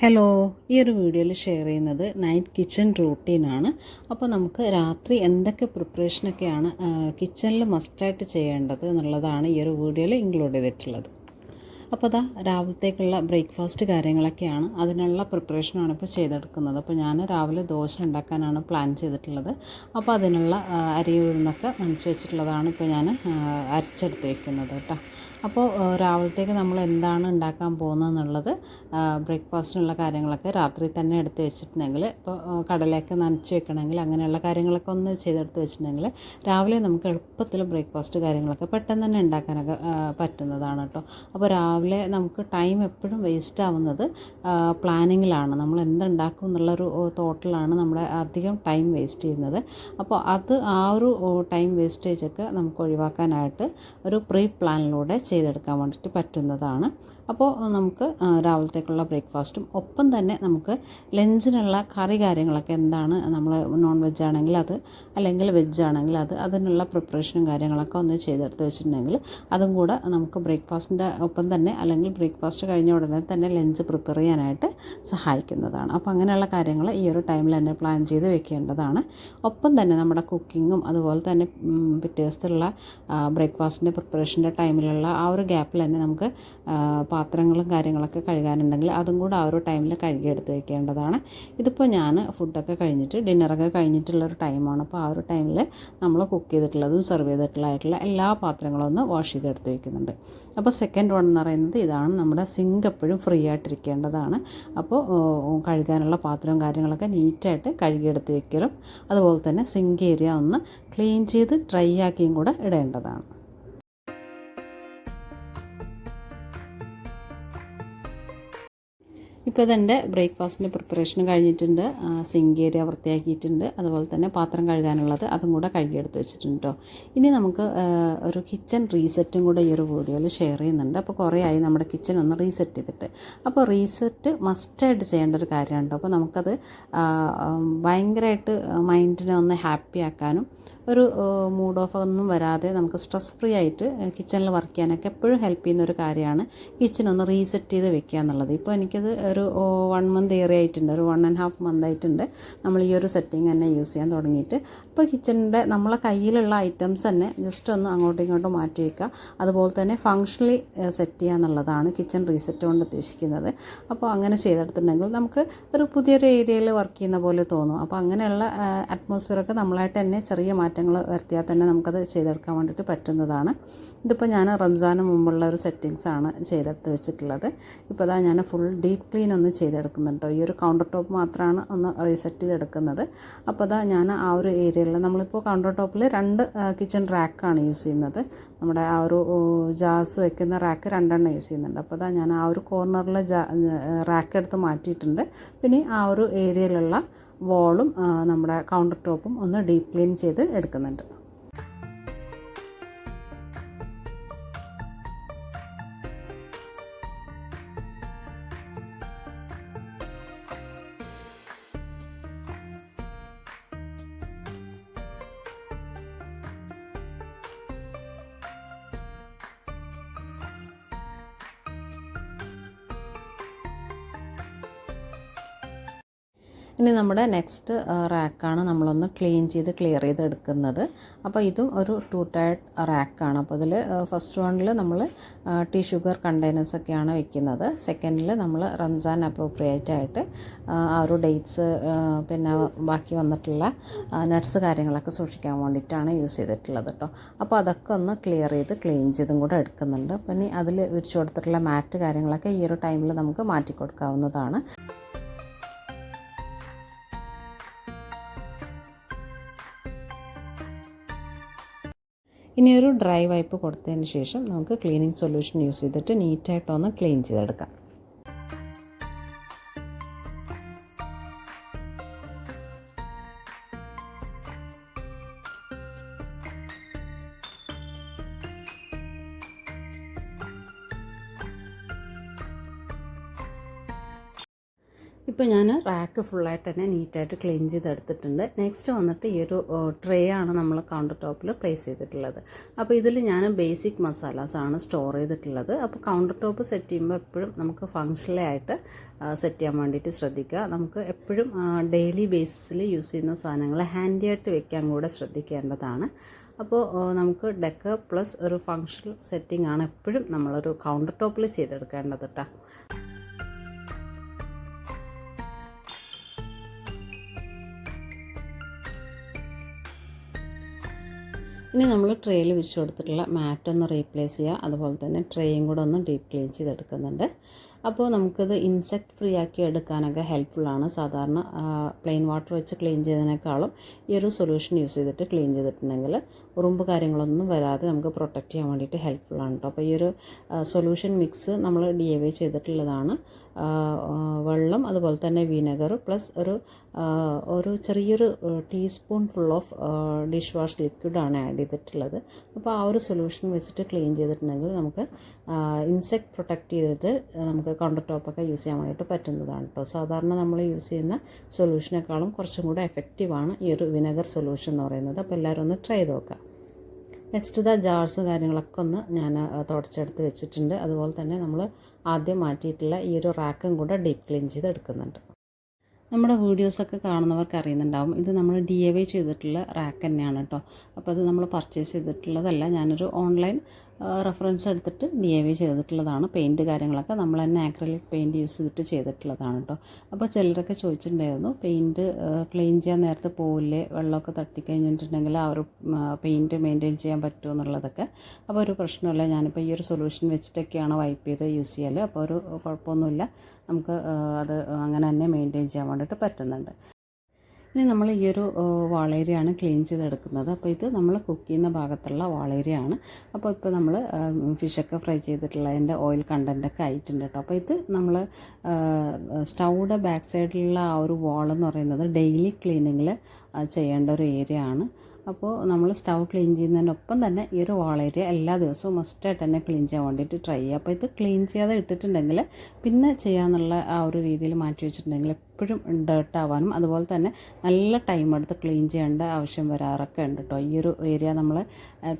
Hello, ഈ ഒരു വീഡിയോയിൽ ഷെയർ ചെയ്യുന്നത് നൈറ്റ് കിച്ചൺ റൂട്ടീനാണ്. അപ്പോൾ നമുക്ക് രാത്രി എന്തൊക്കെ പ്രിപ്പറേഷനൊക്കെയാണ് കിച്ചണിൽ മസ്റ്റായിട്ട് ചെയ്യേണ്ടത് എന്നുള്ളതാണ് ഈ ഒരു വീഡിയോയിൽ ഇൻക്ലൂഡ് ചെയ്തിട്ടുള്ളത്. അപ്പോൾ രാവിലത്തേക്കുള്ള ബ്രേക്ക്ഫാസ്റ്റ് കാര്യങ്ങളൊക്കെയാണ്, അതിനുള്ള പ്രിപ്പറേഷനാണ് ഇപ്പോൾ ചെയ്തെടുക്കുന്നത്. അപ്പോൾ ഞാൻ രാവിലെ ദോശ ഉണ്ടാക്കാനാണ് പ്ലാൻ ചെയ്തിട്ടുള്ളത്. അപ്പോൾ അതിനുള്ള അരി ഉഴുന്നൊക്കെ നനച്ച് വെച്ചിട്ടുള്ളതാണ് ഇപ്പോൾ ഞാൻ അരച്ചെടുത്ത് വെക്കുന്നത് കേട്ടോ. അപ്പോൾ രാവിലത്തേക്ക് നമ്മൾ എന്താണ് ഉണ്ടാക്കാൻ പോകുന്നത് എന്നുള്ളത് ബ്രേക്ക്ഫാസ്റ്റിനുള്ള കാര്യങ്ങളൊക്കെ രാത്രി തന്നെ എടുത്ത് വെച്ചിട്ടുണ്ടെങ്കിൽ, ഇപ്പോൾ കടലയൊക്കെ നനച്ച് വെക്കണമെങ്കിൽ അങ്ങനെയുള്ള കാര്യങ്ങളൊക്കെ ഒന്ന് ചെയ്തെടുത്ത് വെച്ചിട്ടുണ്ടെങ്കിൽ രാവിലെ നമുക്ക് എളുപ്പത്തിൽ ബ്രേക്ക്ഫാസ്റ്റ് കാര്യങ്ങളൊക്കെ പെട്ടെന്ന് തന്നെ ഉണ്ടാക്കാനൊക്കെ പറ്റുന്നതാണ് കേട്ടോ. അപ്പോൾ രാവിലെ നമുക്ക് ടൈം എപ്പോഴും വേസ്റ്റ് ആവുന്നത് പ്ലാനിങ്ങിലാണ്. നമ്മൾ എന്തുണ്ടാക്കും എന്നുള്ളൊരു തോട്ടിലാണ് നമ്മുടെ അധികം ടൈം വേസ്റ്റ് ചെയ്യുന്നത്. അപ്പോൾ ആ ഒരു ടൈം വേസ്റ്റേജൊക്കെ നമുക്ക് ഒഴിവാക്കാനായിട്ട് ഒരു പ്രീ പ്ലാനിലൂടെ ചെയ്തെടുക്കാൻ വേണ്ടിയിട്ട് പറ്റുന്നതാണ്. അപ്പോൾ നമുക്ക് രാവിലത്തേക്കുള്ള ബ്രേക്ക്ഫാസ്റ്റും ഒപ്പം തന്നെ നമുക്ക് ലഞ്ചിനുള്ള കാര്യങ്ങളൊക്കെ എന്താണ്, നമ്മൾ നോൺ വെജ് ആണെങ്കിൽ അത്, അല്ലെങ്കിൽ വെജ് ആണെങ്കിൽ അത്, അതിനുള്ള പ്രിപ്പറേഷനും കാര്യങ്ങളൊക്കെ ഒന്ന് ചെയ്തെടുത്ത് വെച്ചിട്ടുണ്ടെങ്കിൽ അതും കൂടെ നമുക്ക് ബ്രേക്ക്ഫാസ്റ്റിൻ്റെ ഒപ്പം തന്നെ, അല്ലെങ്കിൽ ബ്രേക്ക്ഫാസ്റ്റ് കഴിഞ്ഞ ഉടനെ തന്നെ ലഞ്ച് പ്രിപ്പയർ ചെയ്യാനായിട്ട് സഹായിക്കുന്നതാണ്. അപ്പോൾ അങ്ങനെയുള്ള കാര്യങ്ങൾ ഈ ഒരു ടൈമിൽ തന്നെ പ്ലാൻ ചെയ്ത് വെക്കേണ്ടതാണ്. ഒപ്പം തന്നെ നമ്മുടെ കുക്കിങ്ങും അതുപോലെ തന്നെ പിറ്റേ ദിവസത്തുള്ള ബ്രേക്ക്ഫാസ്റ്റിൻ്റെ പ്രിപ്പറേഷൻ്റെ ടൈമിലുള്ള ആ ഒരു ഗ്യാപ്പിൽ തന്നെ നമുക്ക് പാത്രങ്ങളും കാര്യങ്ങളൊക്കെ കഴുകാനുണ്ടെങ്കിൽ അതും കൂടെ ആ ഒരു ടൈമിൽ കഴുകിയെടുത്ത് വെക്കേണ്ടതാണ്. ഇതിപ്പോൾ ഞാൻ ഫുഡൊക്കെ കഴിഞ്ഞിട്ട് ഡിന്നറൊക്കെ കഴിഞ്ഞിട്ടുള്ളൊരു ടൈമാണ്. അപ്പോൾ ആ ഒരു ടൈമിൽ നമ്മൾ കുക്ക് ചെയ്തിട്ടുള്ളതും സെർവ് ചെയ്തിട്ടുള്ളതായിട്ടുള്ള എല്ലാ പാത്രങ്ങളും ഒന്ന് വാഷ് ചെയ്തെടുത്ത് വയ്ക്കുന്നുണ്ട്. അപ്പോൾ സെക്കൻഡ് വൺ എന്ന് പറയുന്നത് ഇതാണ്, നമ്മുടെ സിങ്ക് എപ്പോഴും ഫ്രീ ആയിട്ടിരിക്കേണ്ടതാണ്. അപ്പോൾ കഴുകാനുള്ള പാത്രവും കാര്യങ്ങളൊക്കെ നീറ്റായിട്ട് കഴുകിയെടുത്ത് വെക്കലും അതുപോലെ തന്നെ സിങ്ക് ഏരിയ ഒന്ന് ക്ലീൻ ചെയ്ത് ഡ്രൈ ആക്കിയും കൂടെ ഇടേണ്ടതാണ്. ഇപ്പോൾ ഇതെൻ്റെ ബ്രേക്ക്ഫാസ്റ്റിൻ്റെ പ്രിപ്പറേഷൻ കഴിഞ്ഞിട്ടുണ്ട്. സിങ്ക് ഏരിയ വൃത്തിയാക്കിയിട്ടുണ്ട്. അതുപോലെ തന്നെ പാത്രം കഴുകാനുള്ളത് അതും കൂടെ കഴുകിയെടുത്ത് വെച്ചിട്ടുണ്ട് കേട്ടോ. ഇനി നമുക്ക് ഒരു കിച്ചൺ റീസെറ്റും കൂടെ ഈ ഒരു വീഡിയോയിൽ ഷെയർ ചെയ്യുന്നുണ്ട്. അപ്പോൾ കുറേ ആയി നമ്മുടെ കിച്ചൺ ഒന്ന് റീസെറ്റ് ചെയ്തിട്ട്. അപ്പോൾ റീസെറ്റ് മസ്റ്റായിട്ട് ചെയ്യേണ്ട ഒരു കാര്യമാണ് കേട്ടോ. അപ്പോൾ നമുക്കത് ഭയങ്കരമായിട്ട് മൈൻഡിനെ ഒന്ന് ഹാപ്പി ആക്കാനും ഒരു മൂഡ് ഓഫ് ഒന്നും വരാതെ നമുക്ക് സ്ട്രെസ് ഫ്രീ ആയിട്ട് കിച്ചണിൽ വർക്ക് ചെയ്യാനൊക്കെ എപ്പോഴും ഹെൽപ്പ് ചെയ്യുന്ന ഒരു കാര്യമാണ് കിച്ചണൊന്ന് റീസെറ്റ് ചെയ്ത് വെക്കുക എന്നുള്ളത്. ഇപ്പോൾ എനിക്കത് ഒരു 1 മന്ത് ഏറെ ആയിട്ടുണ്ട്, ഒരു 1.5 മന്ത് ആയിട്ടുണ്ട് നമ്മൾ ഈ ഒരു സെറ്റിംഗ് തന്നെ യൂസ് ചെയ്യാൻ തുടങ്ങിയിട്ട്. അപ്പോൾ കിച്ചണിൻ്റെ നമ്മളെ കയ്യിലുള്ള ഐറ്റംസ് തന്നെ ജസ്റ്റ് ഒന്ന് അങ്ങോട്ടും ഇങ്ങോട്ടും മാറ്റി വയ്ക്കുക. അതുപോലെ തന്നെ ഫങ്ഷണലി സെറ്റ് ചെയ്യുക എന്നുള്ളതാണ് കിച്ചൺ റീസെറ്റ് കൊണ്ട് ഉദ്ദേശിക്കുന്നത്. അപ്പോൾ അങ്ങനെ ചെയ്തെടുത്തിട്ടുണ്ടെങ്കിൽ നമുക്ക് ഒരു പുതിയൊരു ഏരിയയിൽ വർക്ക് ചെയ്യുന്ന പോലെ തോന്നും. അപ്പോൾ അങ്ങനെയുള്ള അറ്റ്മോസ്ഫിയറൊക്കെ നമ്മളായിട്ട് തന്നെ ചെറിയ മാറ്റങ്ങൾ വരുത്തിയാൽ തന്നെ നമുക്കത് ചെയ്തെടുക്കാൻ വേണ്ടിയിട്ട് പറ്റുന്നതാണ്. ഇതിപ്പോൾ ഞാൻ റംസാന് മുമ്പുള്ള ഒരു സെറ്റിങ്സാണ് ചെയ്തെടുത്ത് വെച്ചിട്ടുള്ളത്. ഇപ്പോൾ ഞാൻ ഫുൾ ഡീപ്പ് ക്ലീൻ ഒന്ന് ചെയ്തെടുക്കുന്നുണ്ട്. ഈ ഒരു കൗണ്ടർ ടോപ്പ് മാത്രമാണ് ഒന്ന് റീസെറ്റ് ചെയ്തെടുക്കുന്നത്. അപ്പോൾ ഞാൻ ആ ഒരു ഏരിയയിൽ നമ്മളിപ്പോൾ കൗണ്ടർ ടോപ്പിൽ 2 കിച്ചൺ റാക്കാണ് യൂസ് ചെയ്യുന്നത്. നമ്മുടെ ആ ഒരു ജാസ് വെക്കുന്ന റാക്ക് 2 യൂസ് ചെയ്യുന്നുണ്ട്. അപ്പോൾ ഞാൻ ആ ഒരു കോർണറിൽ റാക്ക് എടുത്ത് മാറ്റിയിട്ടുണ്ട്. പിന്നെ ആ ഒരു ഏരിയയിലുള്ള വോളും നമ്മുടെ കൗണ്ടർ ടോപ്പും ഒന്ന് ഡീപ്പ് ക്ലീൻ ചെയ്ത് എടുക്കുന്നുണ്ട്. ഇനി നമ്മുടെ നെക്സ്റ്റ് റാക്കാണ് നമ്മളൊന്ന് ക്ലിയർ ചെയ്തെടുക്കുന്നത്. അപ്പോൾ ഇതും ഒരു 2 ടയർഡ് റാക്കാണ്. അപ്പോൾ ഇതിൽ ഫസ്റ്റ് വണ്ണിൽ നമ്മൾ ടീ ഷുഗർ കണ്ടെയ്നേഴ്സൊക്കെയാണ് വെക്കുന്നത്. സെക്കൻഡിൽ നമ്മൾ റംസാൻ അപ്രോപ്രിയേറ്റ് ആയിട്ട് ആ ഒരു ഡേറ്റ്സ്, പിന്നെ ബാക്കി വന്നിട്ടുള്ള നട്ട്സ് കാര്യങ്ങളൊക്കെ സൂക്ഷിക്കാൻ വേണ്ടിയിട്ടാണ് യൂസ് ചെയ്തിട്ടുള്ളത് കേട്ടോ. അപ്പോൾ അതൊക്കെ ഒന്ന് ക്ലീൻ ചെയ്തും കൂടെ എടുക്കുന്നുണ്ട്. പിന്നെ അതിൽ വിരിച്ചു കൊടുത്തിട്ടുള്ള മാറ്റ് കാര്യങ്ങളൊക്കെ ഈ ഒരു ടൈമിൽ നമുക്ക് മാറ്റി കൊടുക്കാവുന്നതാണ്. ഇനി ഒരു ഡ്രൈ വൈപ്പ് കൊടുത്തതിന് ശേഷം നമുക്ക് ക്ലീനിങ് സൊല്യൂഷൻ യൂസ് ചെയ്തിട്ട് നീറ്റായിട്ടൊന്ന് ക്ലീൻ ചെയ്തെടുക്കാം. ഇപ്പോൾ ഞാൻ റാക്ക് ഫുള്ളായിട്ട് തന്നെ നീറ്റായിട്ട് ക്ലീൻ ചെയ്തെടുത്തിട്ടുണ്ട്. നെക്സ്റ്റ് വന്നിട്ട് ഈ ഒരു ട്രേ ആണ് നമ്മൾ കൗണ്ടർ ടോപ്പിൽ പ്ലേസ് ചെയ്തിട്ടുള്ളത്. അപ്പോൾ ഇതിൽ ഞാൻ ബേസിക് മസാലാസാണ് സ്റ്റോർ ചെയ്തിട്ടുള്ളത്. അപ്പോൾ കൗണ്ടർ ടോപ്പ് സെറ്റ് ചെയ്യുമ്പോൾ എപ്പോഴും നമുക്ക് ഫങ്ഷണലായിട്ട് സെറ്റ് ചെയ്യാൻ വേണ്ടിയിട്ട് ശ്രദ്ധിക്കുക. നമുക്ക് എപ്പോഴും ഡെയിലി ബേസിസിൽ യൂസ് ചെയ്യുന്ന സാധനങ്ങൾ ഹാൻഡിയായിട്ട് വെക്കാൻ കൂടെ ശ്രദ്ധിക്കേണ്ടതാണ്. അപ്പോൾ നമുക്ക് ഡെക്കർ പ്ലസ് ഒരു ഫങ്ഷണൽ സെറ്റിംഗ് ആണ് എപ്പോഴും നമ്മളൊരു കൗണ്ടർ ടോപ്പിൽ ചെയ്തെടുക്കേണ്ടത് കേട്ടോ. ഇനി നമ്മൾ ട്രേയിൽ വെച്ച് കൊടുത്തിട്ടുള്ള മാറ്റൊന്ന് റീപ്ലേസ് ചെയ്യുക. അതുപോലെ തന്നെ ട്രേയും കൂടെ ഒന്ന് ഡീപ്പ് ക്ലീൻ ചെയ്തെടുക്കുന്നുണ്ട്. അപ്പോൾ നമുക്കിത് ഇൻസെക്റ്റ് ഫ്രീ ആക്കി എടുക്കാനൊക്കെ ഹെൽപ്ഫുള്ളാണ്. സാധാരണ പ്ലെയിൻ വാട്ടർ വെച്ച് ക്ലീൻ ചെയ്തതിനേക്കാളും ഈ ഒരു സൊല്യൂഷൻ യൂസ് ചെയ്തിട്ട് ക്ലീൻ ചെയ്തിട്ടുണ്ടെങ്കിൽ ഉറുമ്പ് കാര്യങ്ങളൊന്നും വരാതെ നമുക്ക് പ്രൊട്ടക്റ്റ് ചെയ്യാൻ വേണ്ടിയിട്ട് ഹെൽപ്ഫുള്ളാണ് കേട്ടോ. അപ്പോൾ ഈ ഒരു സൊല്യൂഷൻ മിക്സ് നമ്മൾ DIY ചെയ്തിട്ടുള്ളതാണ്. വെള്ളം, അതുപോലെ തന്നെ വിനെഗർ പ്ലസ് ഒരു ചെറിയൊരു teaspoon full of dish wash ലിക്വിഡാണ് ആഡ് ചെയ്തിട്ടുള്ളത്. അപ്പോൾ ആ ഒരു സൊല്യൂഷൻ വെച്ചിട്ട് ക്ലീൻ ചെയ്തിട്ടുണ്ടെങ്കിൽ നമുക്ക് ഇൻസെക്റ്റ് പ്രൊട്ടക്റ്റ് ചെയ്തിട്ട് നമുക്ക് കൗണ്ടർ ടോപ്പൊക്കെ യൂസ് ചെയ്യാൻ വേണ്ടിയിട്ട് പറ്റുന്നതാണ് കേട്ടോ. സാധാരണ നമ്മൾ യൂസ് ചെയ്യുന്ന സൊല്യൂഷനേക്കാളും കുറച്ചും കൂടെ എഫക്റ്റീവാണ് ഈ ഒരു വിനെഗർ സൊല്യൂഷൻ എന്ന് പറയുന്നത്. അപ്പോൾ എല്ലാവരും ഒന്ന് ട്രൈ ചെയ്ത് നോക്കാം. നെക്സ്റ്റ് ജാർസ് കാര്യങ്ങളൊക്കെ ഒന്ന് ഞാൻ തുടച്ചെടുത്ത് വെച്ചിട്ടുണ്ട്. അതുപോലെ തന്നെ നമ്മൾ ആദ്യം മാറ്റിയിട്ടുള്ള ഈ ഒരു റാക്കും കൂടെ ഡീപ്പ് ക്ലീൻ ചെയ്ത് എടുക്കുന്നുണ്ട്. നമ്മുടെ വീഡിയോസൊക്കെ കാണുന്നവർക്ക് അറിയുന്നുണ്ടാവും, ഇത് നമ്മൾ DIY ചെയ്തിട്ടുള്ള റാക്ക് തന്നെയാണ് കേട്ടോ. അപ്പോൾ അത് നമ്മൾ പർച്ചേസ് ചെയ്തിട്ടുള്ളതല്ല, ഞാനൊരു ഓൺലൈൻ റെഫറൻസ് എടുത്തിട്ട് DIY ചെയ്തിട്ടുള്ളതാണ്. പെയിൻറ്റ് കാര്യങ്ങളൊക്കെ നമ്മൾ തന്നെ ആക്രിലിക് പെയിൻറ്റ് യൂസ് ചെയ്തിട്ട് ചെയ്തിട്ടുള്ളതാണ് കേട്ടോ. അപ്പോൾ ചിലരൊക്കെ ചോദിച്ചിട്ടുണ്ടായിരുന്നു, പെയിൻറ്റ് ക്ലീൻ ചെയ്യാൻ നേരത്തെ പോവില്ലേ, വെള്ളമൊക്കെ തട്ടിക്കഴിഞ്ഞിട്ടുണ്ടെങ്കിൽ ആ ഒരു പെയിൻറ്റ് മെയിൻറ്റെയിൻ ചെയ്യാൻ പറ്റുമോ എന്നുള്ളതൊക്കെ. അപ്പോൾ ഒരു പ്രശ്നമില്ല, ഞാനിപ്പോൾ ഈ ഒരു സൊല്യൂഷൻ വെച്ചിട്ടൊക്കെയാണ് വൈപ്പ് ചെയ്ത് യൂസ് ചെയ്യൽ. അപ്പോൾ ഒരു കുഴപ്പമൊന്നുമില്ല, നമുക്ക് അത് അങ്ങനെ തന്നെ മെയിൻറ്റെയിൻ ചെയ്യാൻ വേണ്ടിയിട്ട് പറ്റുന്നുണ്ട്. ഇനി നമ്മൾ ഈ ഒരു വാളേരിയാണ് ക്ലീൻ ചെയ്തെടുക്കുന്നത്. അപ്പോൾ ഇത് നമ്മൾ കുക്ക് ചെയ്യുന്ന ഭാഗത്തുള്ള വാളേരിയാണ്. അപ്പോൾ ഇപ്പോൾ നമ്മൾ ഫിഷൊക്കെ ഫ്രൈ ചെയ്തിട്ടുള്ളതിൻ്റെ ഓയിൽ കണ്ടൻറ്റൊക്കെ ആയിട്ടുണ്ട് കേട്ടോ. അപ്പോൾ ഇത് നമ്മൾ സ്റ്റൗയുടെ ബാക്ക് സൈഡിലുള്ള ആ ഒരു വാളെന്ന് പറയുന്നത് ഡെയിലി ക്ലീനിങ്ങിൽ ചെയ്യേണ്ട ഒരു ഏരിയ ആണ്. അപ്പോൾ നമ്മൾ സ്റ്റൗ ക്ലീൻ ചെയ്യുന്നതിനൊപ്പം തന്നെ ഈ ഒരു വാൾ ഏരിയ എല്ലാ ദിവസവും മസ്റ്റായിട്ട് തന്നെ ക്ലീൻ ചെയ്യാൻ വേണ്ടിയിട്ട് ട്രൈ ചെയ്യുക. അപ്പോൾ ഇത് ക്ലീൻ ചെയ്യാതെ ഇട്ടിട്ടുണ്ടെങ്കിൽ പിന്നെ ചെയ്യാന്നുള്ള ആ ഒരു രീതിയിൽ മാറ്റി വെച്ചിട്ടുണ്ടെങ്കിൽ എപ്പോഴും ഡേർട്ടാവാനും അതുപോലെ തന്നെ നല്ല ടൈം എടുത്ത് ക്ലീൻ ചെയ്യേണ്ട ആവശ്യം വരാറൊക്കെ ഉണ്ട് കേട്ടോ. ഈ ഒരു ഏരിയ നമ്മൾ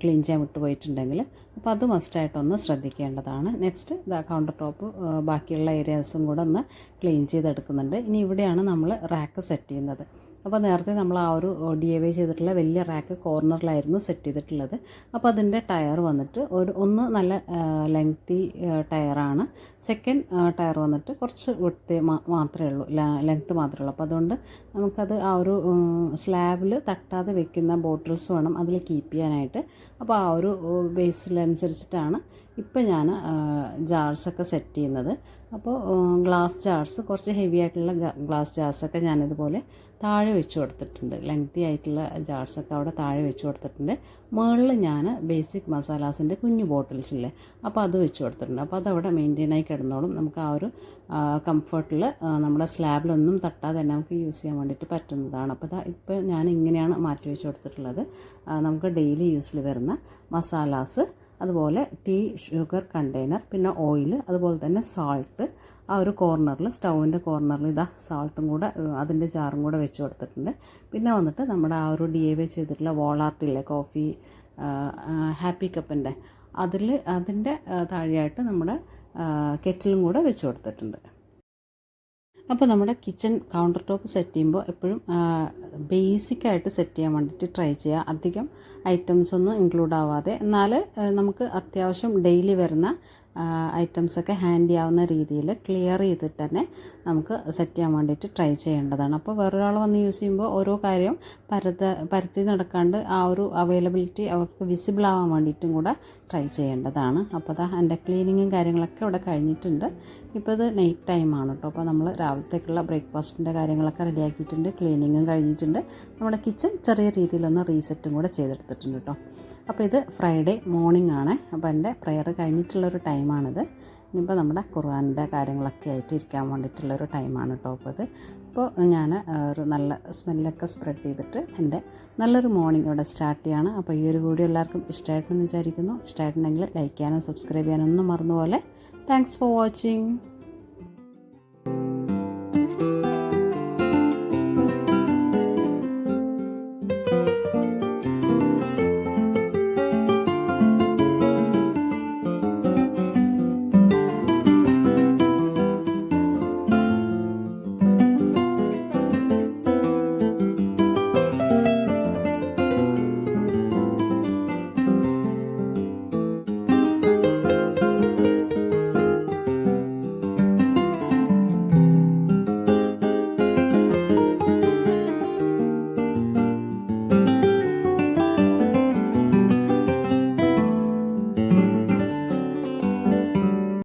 ക്ലീൻ ചെയ്യാൻ വിട്ടുപോയിട്ടുണ്ടെങ്കിൽ അപ്പോൾ അത് മസ്റ്റായിട്ടൊന്ന് ശ്രദ്ധിക്കേണ്ടതാണ്. നെക്സ്റ്റ് കൗണ്ടർ ടോപ്പ് ബാക്കിയുള്ള ഏരിയാസും കൂടെ ഒന്ന് ക്ലീൻ ചെയ്തെടുക്കുന്നുണ്ട്. ഇനി ഇവിടെയാണ് നമ്മൾ റാക്ക് സെറ്റ് ചെയ്യുന്നത്. അപ്പോൾ നേരത്തെ നമ്മൾ ആ ഒരു DIY ചെയ്തിട്ടുള്ള വലിയ റാക്ക് കോർണറിലായിരുന്നു സെറ്റ് ചെയ്തിട്ടുള്ളത്. അപ്പോൾ അതിൻ്റെ ടയർ വന്നിട്ട് ഒന്ന് നല്ല ലെങ്തി ടയറാണ്. സെക്കൻഡ് ടയർ വന്നിട്ട് കുറച്ച് വിഡ്ത്ത് മാത്രമേ ഉള്ളൂ, ലെങ്ത്ത് മാത്രമേ ഉള്ളൂ. അപ്പോൾ അതുകൊണ്ട് നമുക്കത് ആ ഒരു സ്ലാബിൽ തട്ടാതെ വെക്കുന്ന ബോട്ടിൽസ് വേണം അതിൽ കീപ്പ് ചെയ്യാനായിട്ട്. അപ്പോൾ ആ ഒരു ബേസിലനുസരിച്ചിട്ടാണ് ഇപ്പോൾ ഞാൻ ജാർസൊക്കെ സെറ്റ് ചെയ്യുന്നത്. അപ്പോൾ ഗ്ലാസ് ജാർസ്, കുറച്ച് ഹെവി ആയിട്ടുള്ള ഗ്ലാസ് ജാർസൊക്കെ ഞാനിതുപോലെ താഴെ വെച്ച് കൊടുത്തിട്ടുണ്ട്. ലെങ്തി ആയിട്ടുള്ള ജാർസൊക്കെ അവിടെ താഴെ വെച്ച് കൊടുത്തിട്ടുണ്ട്. മുകളിൽ ഞാൻ ബേസിക് മസാലാസിൻ്റെ കുഞ്ഞു ബോട്ടിൽസില്ലേ, അപ്പോൾ അത് വെച്ച് കൊടുത്തിട്ടുണ്ട്. അപ്പോൾ അതവിടെ മെയിൻറ്റെയിൻ ആയി കിടന്നോളും. നമുക്ക് ആ ഒരു കംഫർട്ടിൽ നമ്മുടെ സ്ലാബിലൊന്നും തട്ടാതെ തന്നെ നമുക്ക് യൂസ് ചെയ്യാൻ വേണ്ടിയിട്ട് പറ്റുന്നതാണ്. അപ്പോൾ ഇപ്പോൾ ഞാൻ ഇങ്ങനെയാണ് മാറ്റി വെച്ച് കൊടുത്തിട്ടുള്ളത്. നമുക്ക് ഡെയിലി യൂസിൽ വരുന്ന മസാലാസ്, അതുപോലെ ടീ, ഷുഗർ കണ്ടെയ്നർ, പിന്നെ ഓയിൽ, അതുപോലെ തന്നെ സാൾട്ട് ആ ഒരു കോർണറിൽ, സ്റ്റൗവിൻ്റെ കോർണറിൽ ഇതാ സാൾട്ടും കൂടെ അതിൻ്റെ ജാറും കൂടെ വെച്ച് കൊടുത്തിട്ടുണ്ട്. പിന്നെ വന്നിട്ട് നമ്മുടെ ആ ഒരു DIY ചെയ്തിട്ടുള്ള വോളാർട്ടില്ലേ, കോഫി ഹാപ്പി കപ്പിൻ്റെ അതിൻ്റെ താഴെയായിട്ട് നമ്മുടെ കെറ്റിലും കൂടെ വെച്ച് കൊടുത്തിട്ടുണ്ട്. അപ്പോൾ നമ്മുടെ കിച്ചൺ കൗണ്ടർ ടോപ്പ് സെറ്റ് ചെയ്യുമ്പോൾ എപ്പോഴും ബേസിക്കായിട്ട് സെറ്റ് ചെയ്യാൻ വേണ്ടിയിട്ട് ട്രൈ ചെയ്യുക. അധികം ഐറ്റംസ് ഒന്നും ഇൻക്ലൂഡ് ആവാതെ, എന്നാൽ നമുക്ക് അത്യാവശ്യം ഡെയിലി വരുന്ന ഐറ്റംസൊക്കെ ഹാൻഡ് ചെയ്യാവുന്ന രീതിയിൽ ക്ലിയർ ചെയ്തിട്ട് തന്നെ നമുക്ക് സെറ്റ് ചെയ്യാൻ വേണ്ടിയിട്ട് ട്രൈ ചെയ്യേണ്ടതാണ്. അപ്പോൾ വേറൊരാൾ വന്ന് യൂസ് ചെയ്യുമ്പോൾ ഓരോ കാര്യം പരത്തി നടക്കാണ്ട് ആ ഒരു അവൈലബിലിറ്റി അവർക്ക് വിസിബിൾ ആവാൻ വേണ്ടിയിട്ടും കൂടെ ട്രൈ ചെയ്യേണ്ടതാണ്. അപ്പോൾ അതാ എൻ്റെ ക്ലീനിങ്ങും കാര്യങ്ങളൊക്കെ ഇവിടെ കഴിഞ്ഞിട്ടുണ്ട്. ഇപ്പോൾ ഇത് നൈറ്റ് ടൈമാണ് കേട്ടോ. അപ്പോൾ നമ്മൾ രാവിലത്തേക്കുള്ള ബ്രേക്ക്ഫാസ്റ്റിൻ്റെ കാര്യങ്ങളൊക്കെ റെഡിയാക്കിയിട്ടുണ്ട്, ക്ലീനിങ്ങും കഴിഞ്ഞിട്ടുണ്ട്. നമ്മുടെ കിച്ചൺ ചെറിയ രീതിയിലൊന്ന് റീസെറ്റും കൂടെ ചെയ്തെടുത്തിട്ടുണ്ട് കേട്ടോ. അപ്പോൾ ഇത് ഫ്രൈഡേ മോർണിംഗ് ആണ്. അപ്പോൾ എൻ്റെ പ്രെയർ കഴിഞ്ഞിട്ടുള്ളൊരു ടൈമാണിത്. ഇനിയിപ്പോൾ നമ്മുടെ ഖുർആൻ്റെ കാര്യങ്ങളൊക്കെ ആയിട്ട് ഇരിക്കാൻ വേണ്ടിയിട്ടുള്ളൊരു ടൈമാണ് കേട്ടോ. അപ്പോൾ ഞാൻ ഒരു നല്ല സ്മെല്ലൊക്കെ സ്പ്രെഡ് ചെയ്തിട്ട് എൻ്റെ നല്ലൊരു മോർണിംഗ് ഇവിടെ സ്റ്റാർട്ട് ചെയ്യാണ്. അപ്പോൾ ഈ ഒരു വീഡിയോ എല്ലാവർക്കും ഇഷ്ടമായിട്ടെന്ന് വിചാരിക്കുന്നു. ഇഷ്ടമായിട്ടുണ്ടെങ്കിൽ ലൈക്ക് ചെയ്യാനും സബ്സ്ക്രൈബ് ചെയ്യാനൊന്നും മറന്നുപോലെ. Thanks for watching.